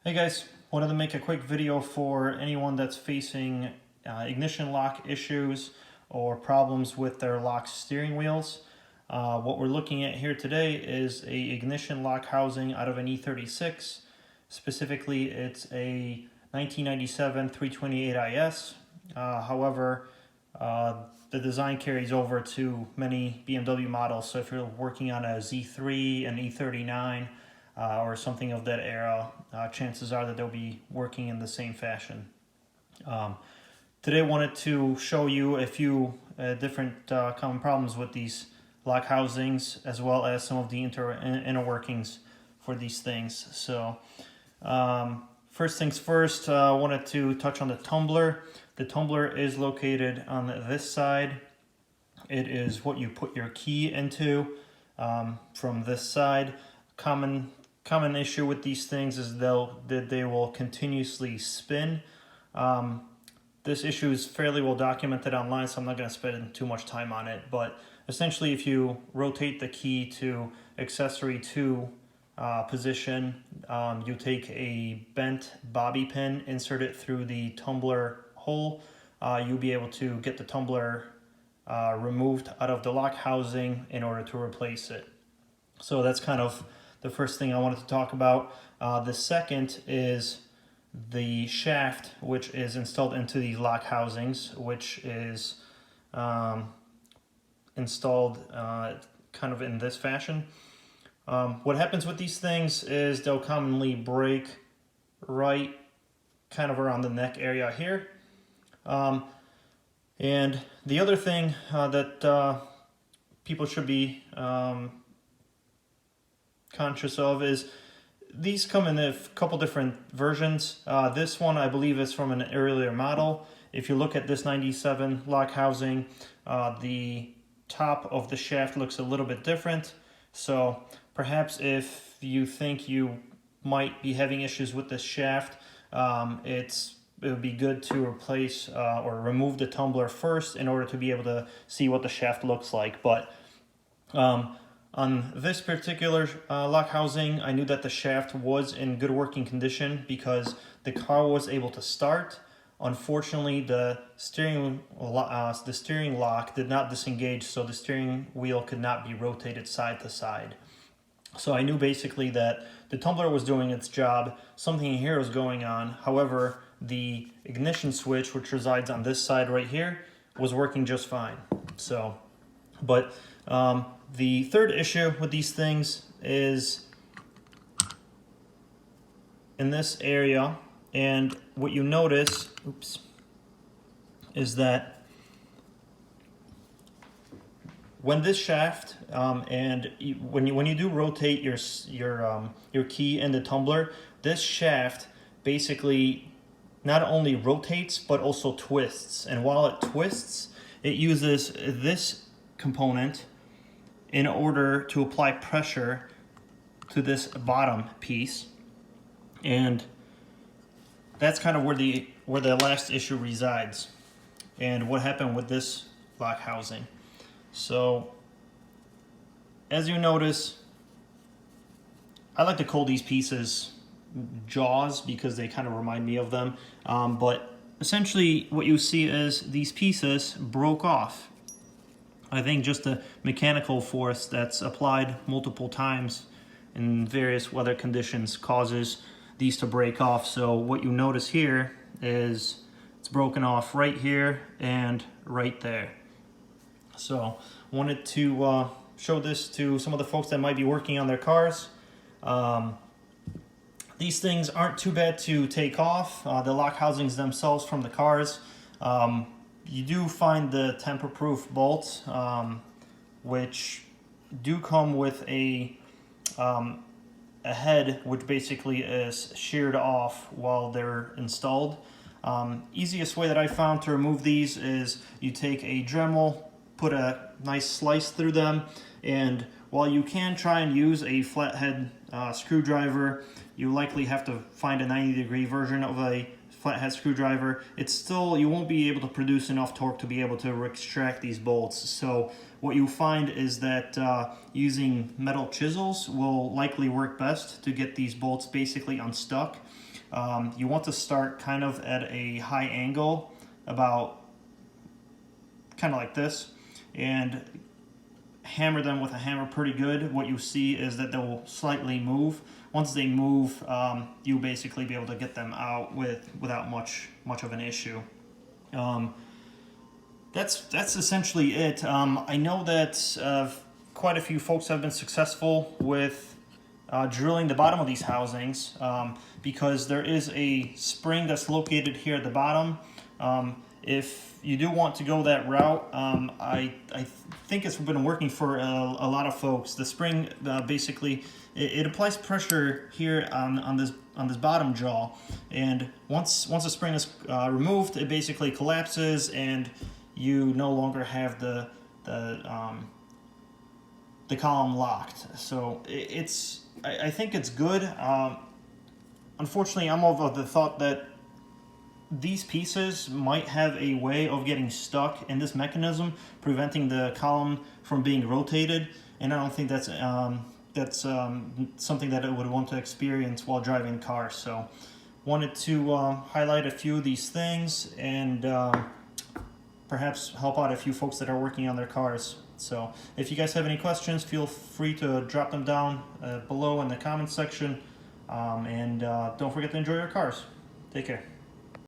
Hey guys, wanted to make a quick video for anyone that's facing ignition lock issues or problems with their lock steering wheels. What we're looking at here today is a ignition lock housing out of an E36. Specifically, it's a 1997 328IS. However, the design carries over to many BMW models. So if you're working on a Z3, an E39, or something of that era, chances are that they'll be working in the same fashion. Today I wanted to show you a few different common problems with these lock housings, as well as some of the inner workings for these things. So first things first, I wanted to touch on the tumbler. The tumbler is located on this side. It is what you put your key into from this side. Common issue with these things is that they will continuously spin. This issue is fairly well documented online, so I'm not going to spend too much time on it. But essentially, if you rotate the key to accessory 2 position, you take a bent bobby pin, insert it through the tumbler hole. You'll be able to get the tumbler removed out of the lock housing in order to replace it. So that's kind of the first thing I wanted to talk about. The second is the shaft, which is installed into these lock housings, which is installed kind of in this fashion. What happens with these things is they'll commonly break right kind of around the neck area here. And the other thing that people should be conscious of is these come in a couple different versions. This one I believe is from an earlier model. If you look at this 97 lock housing, the top of the shaft looks a little bit different. So perhaps if you think you might be having issues with this shaft, it would be good to replace or remove the tumbler first in order to be able to see what the shaft looks like. But on this particular lock housing, I knew that the shaft was in good working condition because the car was able to start. Unfortunately, the steering lock did not disengage, so the steering wheel could not be rotated side to side. So I knew basically that the tumbler was doing its job, something here was going on. However, the ignition switch, which resides on this side right here, was working just fine. So, but the third issue with these things is in this area, and what you notice, is that when this shaft and when you do rotate your key in the tumbler, this shaft basically not only rotates but also twists. And while it twists, it uses this component in order to apply pressure to this bottom piece. And that's kind of where the last issue resides and what happened with this lock housing. So as you notice, I like to call these pieces jaws because they kind of remind me of them. But essentially what you see is these pieces broke off. I think just the mechanical force that's applied multiple times in various weather conditions causes these to break off. So what you notice here is it's broken off right here and right there. So wanted to show this to some of the folks that might be working on their cars. These things aren't too bad to take off, the lock housings themselves from the cars. You do find the tamper-proof bolts, which do come with a head which basically is sheared off while they're installed. Easiest way that I found to remove these is you take a Dremel, put a nice slice through them, and while you can try and use a flathead screwdriver, you likely have to find a 90-degree version of a flathead screwdriver. You won't be able to produce enough torque to be able to extract these bolts. So what you'll find is that using metal chisels will likely work best to get these bolts basically unstuck. you want to start kind of at a high angle, about kind of like this, and hammer them with a hammer pretty good. What you see is that they'll slightly move. Once they move, you'll basically be able to get them out without much of an issue. That's essentially it. I know that quite a few folks have been successful with drilling the bottom of these housings, because there is a spring that's located here at the bottom. If you do want to go that route, I think it's been working for a lot of folks. The spring basically it applies pressure here on this bottom jaw, and once the spring is removed, it basically collapses, and you no longer have the column locked. So I think it's good. Unfortunately, I'm of the thought that these pieces might have a way of getting stuck in this mechanism, preventing the column from being rotated, and I don't think that's something that I would want to experience while driving cars. So wanted to highlight a few of these things and perhaps help out a few folks that are working on their cars. So if you guys have any questions, feel free to drop them down below in the comments section, and don't forget to enjoy your cars. Take care.